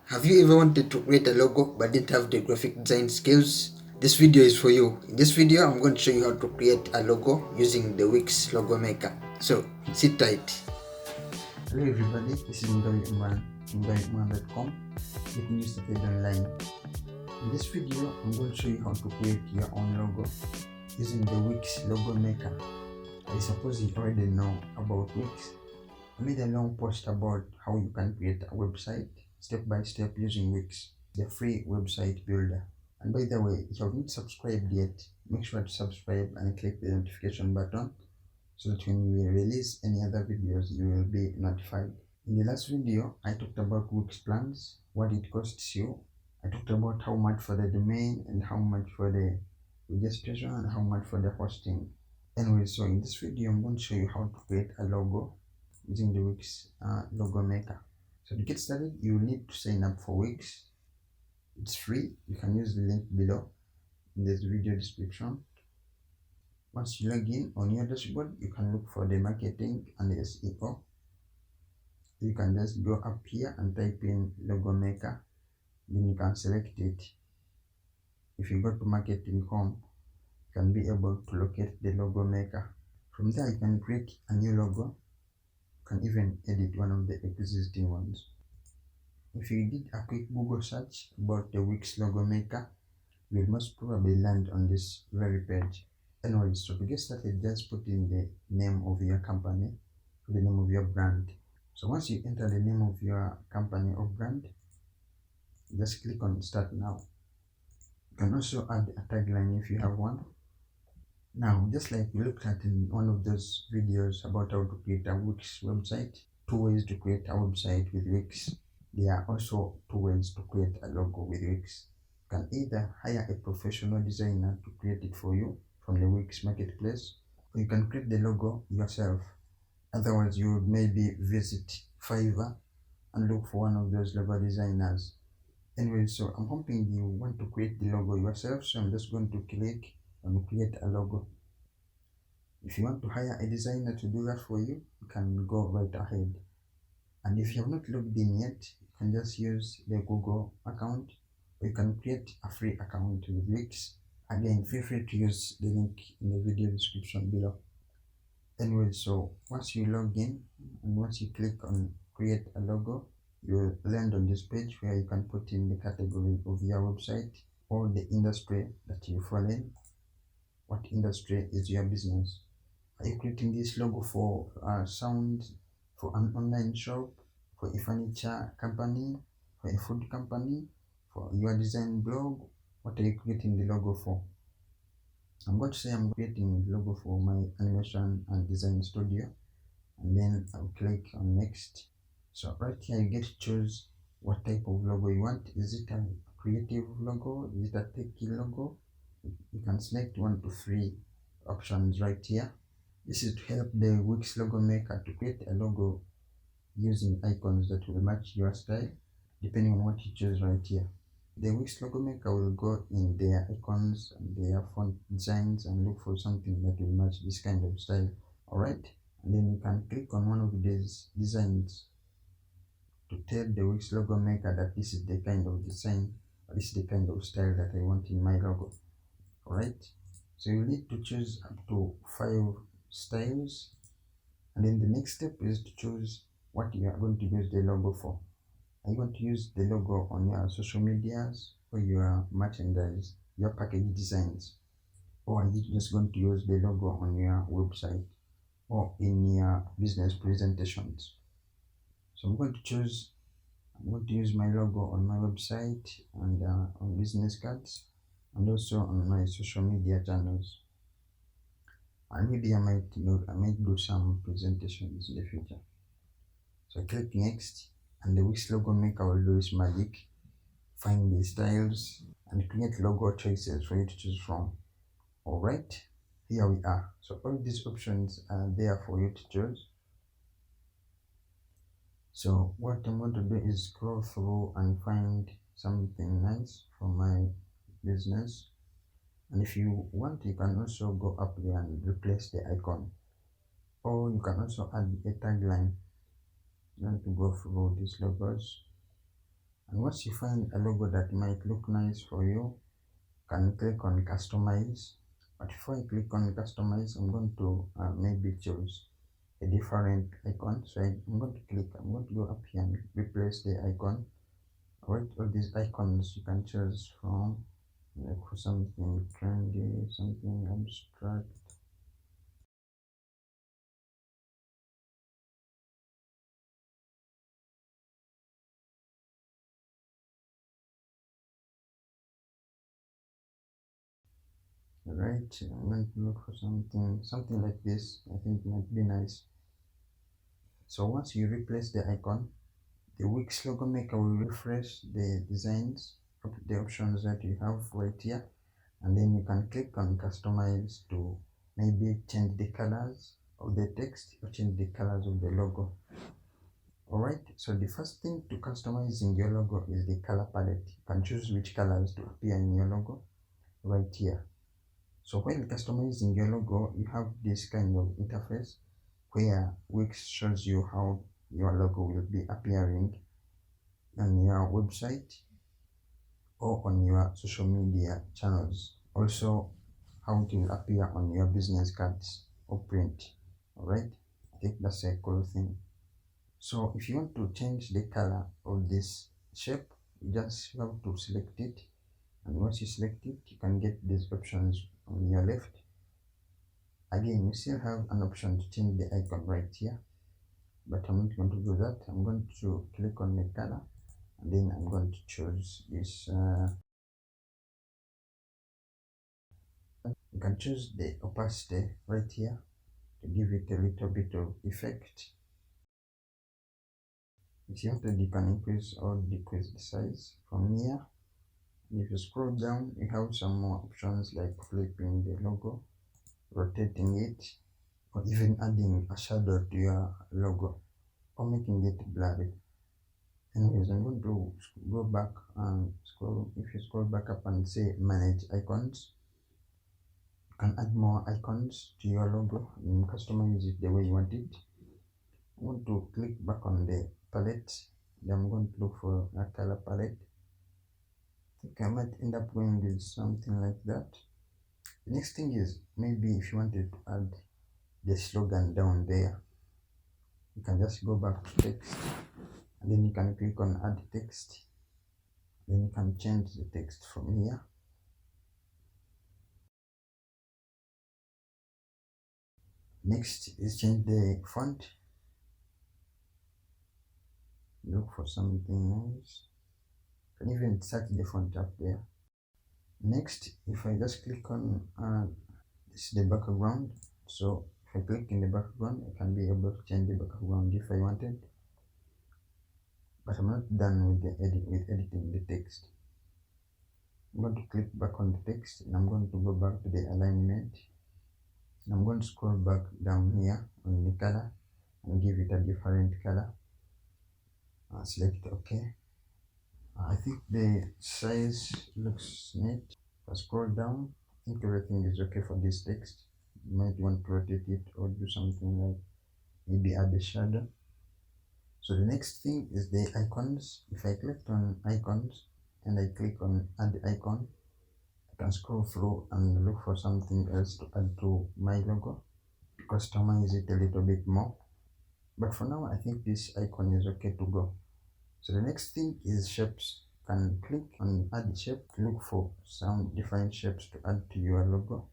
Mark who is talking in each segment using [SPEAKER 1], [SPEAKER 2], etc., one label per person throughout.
[SPEAKER 1] Have you ever wanted to create a logo but didn't have the graphic design skills? This video is for you. In this video, I'm going to show you how to create a logo using the Wix Logo Maker. So, sit tight. Hello everybody, this is Imran.com. Get new started online. In this video, I'm going to show you how to create your own logo using the Wix Logo Maker. I suppose you already know about Wix. I made a long post about how you can create a website step by step using Wix, the free website builder. And by the way, if you haven't subscribed yet, make sure to subscribe and click the notification button so that when we release any other videos, you will be notified. In the last video, I talked about Wix plans, what it costs you. I talked about how much for the domain and how much for the registration and how much for the hosting. Anyway, so in this video, I'm going to show you how to create a logo using the Wix Logo Maker. So to get started, you will need to sign up for Wix. It's free. You can use the link below in this video description. Once you log in on your dashboard, you can look for the marketing and the SEO. You can just go up here and type in Logo Maker. Then you can select it. If you go to marketing home, you can be able to locate the Logo Maker. From there, you can create a new logo. You can even edit one of the existing ones. If you did a quick Google search about the Wix Logo Maker, you will most probably land on this very page. Anyway, so to get started, just put in the name of your company, the name of your brand. So once you enter the name of your company or brand, just click on Start Now. You can also add a tagline if you have one. Now, just like we looked at in one of those videos about how to create a Wix website, two ways to create a website with Wix. There are also two ways to create a logo with Wix. You can either hire a professional designer to create it for you from the Wix marketplace, or you can create the logo yourself. Otherwise, you would maybe visit Fiverr and look for one of those logo designers. Anyway, so I'm hoping you want to create the logo yourself, so I'm just going to click on create a logo. If you want to hire a designer to do that for you, you can go right ahead. And if you have not logged in yet, you can just use the Google account, or you can create a free account with Wix. Again, feel free to use the link in the video description below. Anyway, so once you log in and once you click on create a logo, you will land on this page where you can put in the category of your website or the industry that you fall in. What industry is your business? Are you creating this logo for sound, for an online shop, for a furniture company, for a food company, for your design blog? What are you creating the logo for? I'm going to say I'm creating the logo for my animation and design studio, and then I'll click on next. So right here you get to choose what type of logo you want. Is it a creative logo? Is it a techie logo? You can select 1 to 3 options right here. This is to help the Wix Logo Maker to create a logo using icons that will match your style depending on what you choose right here. The Wix Logo Maker will go in their icons and their font designs and look for something that will match this kind of style. Alright, and then you can click on one of these designs to tell the Wix Logo Maker that this is the kind of design or this is the kind of style that I want in my logo. Alright, so you need to choose up to 5 styles, and then the next step is to choose what you are going to use the logo for. Are you going to use the logo on your social medias or your merchandise, your package designs, or are you just going to use the logo on your website or in your business presentations? So I'm going to use my logo on my website and on business cards and also on my social media channels. And maybe I might do some presentations in the future. So click next, and the Wix Logo Maker will do its magic, find the styles and create logo choices for you to choose from. Alright, here we are. So all these options are there for you to choose. So what I'm going to do is scroll through and find something nice for my business. And if you want, you can also go up there and replace the icon, or you can also add a tagline. I'm going to go through these logos And once you find a logo that might look nice for you, can click on customize. But before I click on customize, I'm going to maybe choose a different icon. So I'm going to go up here and replace the icon. Alright, all these icons you can choose from, like for something trendy, something abstract. Alright, I'm going to look for something like this. I think it might be nice. So once you replace the icon, the Wix Logo Maker will refresh the designs of the options that you have right here, and then you can click on customize to maybe change the colors of the text or change the colors of the logo. Alright, so the first thing to customizing your logo is the color palette. You can choose which colors to appear in your logo right here. So when customizing your logo, you have this kind of interface where Wix shows you how your logo will be appearing on your website or on your social media channels. Also, how it will appear on your business cards or print. Alright, I think that's a cool thing. So if you want to change the color of this shape, you just have to select it, and once you select it, you can get these options on your left. Again, you still have an option to change the icon right here, but I'm not going to do that. I'm going to click on the color, and then I'm going to choose this. You can choose the opacity right here to give it a little bit of effect. If you wanted, you can increase or decrease the size from here. If you scroll down, you have some more options like flipping the logo, rotating it, or even adding a shadow to your logo or making it blurry. Anyways, I'm going to go back and scroll. If you scroll back up and say manage icons, you can add more icons to your logo and customize it the way you want it. I'm going to click back on the palette. Then I'm going to look for a color palette. I think I might end up going with something like that. The next thing is, maybe if you wanted to add the slogan down there, you can just go back to text, and then you can click on add text. Then you can change the text from here. Next is change the font. Look for something nice. You can even search the font up there. Next, if I just click on this is the background. So if I click in the background, I can be able to change the background if I wanted. But I'm not done with editing the text. I'm going to click back on the text, and I'm going to go back to the alignment. And I'm going to scroll back down here on the color and give it a different color. Select OK. I think the size looks neat. If I scroll down, I think everything is okay for this text. You might want to rotate it or do something like maybe add a shadow. So the next thing is the icons. If I click on icons and I click on add icon, I can scroll through and look for something else to add to my logo, customize it a little bit more. But for now, I think this icon is okay to go. So the next thing is shapes. You can click on add shape, look for some different shapes to add to your logo.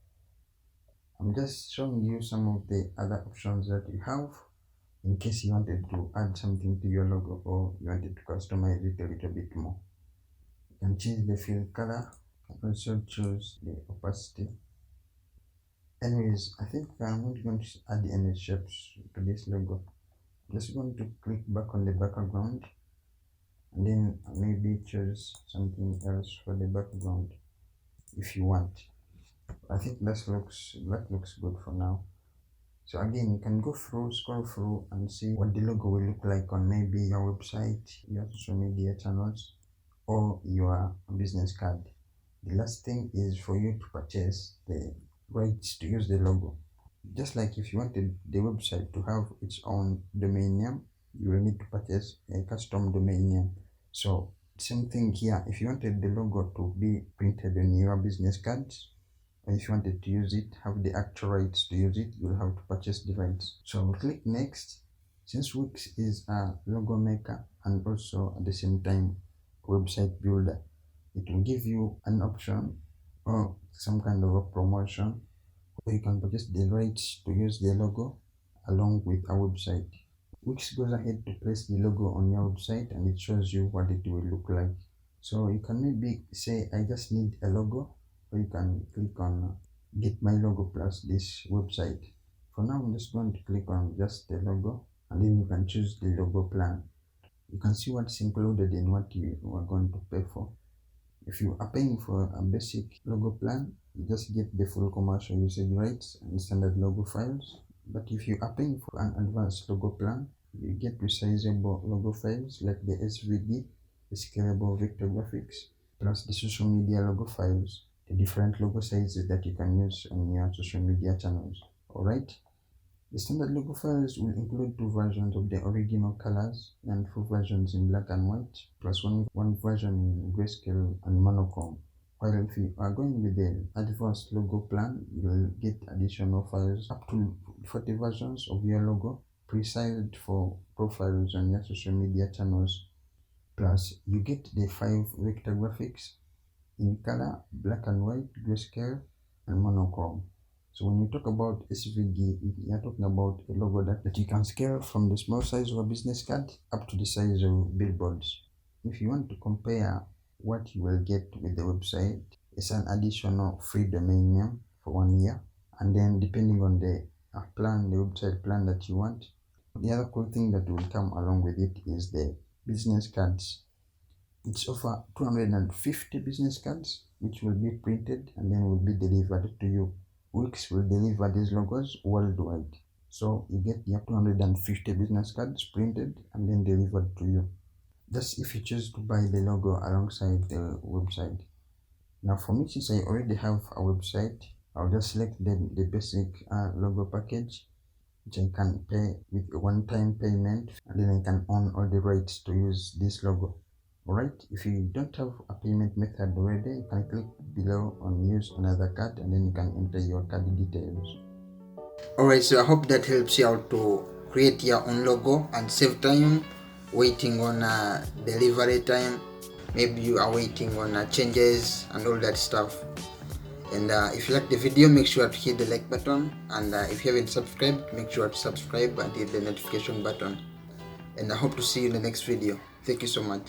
[SPEAKER 1] I'm just showing you some of the other options that you have in case you wanted to add something to your logo or you wanted to customize it a little bit more. You can change the fill color. You can also choose the opacity. Anyways, I think I'm not going to add any shapes to this logo. I'm just going to click back on the background, and then maybe choose something else for the background if you want. I think that looks good for now. So again, you can go through, scroll through and see what the logo will look like on maybe your website, your social media channels, or your business card. The last thing is for you to purchase the rights to use the logo. Just like if you wanted the website to have its own domain name, you will need to purchase a custom domain name. So Same thing here. If you wanted the logo to be printed on your business cards, or if you wanted to use it, have the actual rights to use it, you'll have to purchase the rights. So we'll click next. Since Wix is a logo maker and also at the same time website builder, it will give you an option or some kind of a promotion where you can purchase the rights to use the logo along with a website. Wix goes ahead to place the logo on your website and it shows you what it will look like. So you can maybe say, I just need a logo, or you can click on get my logo plus this website. For now, I'm just going to click on just the logo, and then you can choose the logo plan. You can see what's included in what you are going to pay for. If you are paying for a basic logo plan, you just get the full commercial usage rights and standard logo files. But if you are paying for an advanced logo plan, you get resizable logo files like the SVG, the scalable vector graphics, plus the social media logo files, the different logo sizes that you can use on your social media channels. Alright? The standard logo files will include 2 versions of the original colors and 4 versions in black and white, plus one version in grayscale and monochrome. While if you are going with the advanced logo plan, you will get additional files up to 40 versions of your logo, pre-sized for profiles on your social media channels. Plus, you get the 5 vector graphics in color, black and white, grayscale, and monochrome. So when you talk about SVG, you're talking about a logo that you can scale from the small size of a business card up to the size of billboards. If you want to compare what you will get with the website, it's an additional free domain name for 1 year, and then depending on the plan, the website plan that you want. The other cool thing that will come along with it is the business cards. It's over 250 business cards which will be printed and then will be delivered to you. Wix will deliver these logos worldwide. So you get your 250 business cards printed and then delivered to you. That's if you choose to buy the logo alongside the website. Now for me, since I already have a website, I'll just select the basic logo package, which I can pay with a one-time payment, and then I can own all the rights to use this logo. Alright, if you don't have a payment method already, you can click below on use another card and then you can enter your card details. Alright, so I hope that helps you out to create your own logo and save time waiting on delivery time. Maybe you are waiting on changes and all that stuff. And if you like the video, make sure to hit the like button, and if you haven't subscribed, make sure to subscribe and hit the notification button. And I hope to see you in the next video. Thank you so much.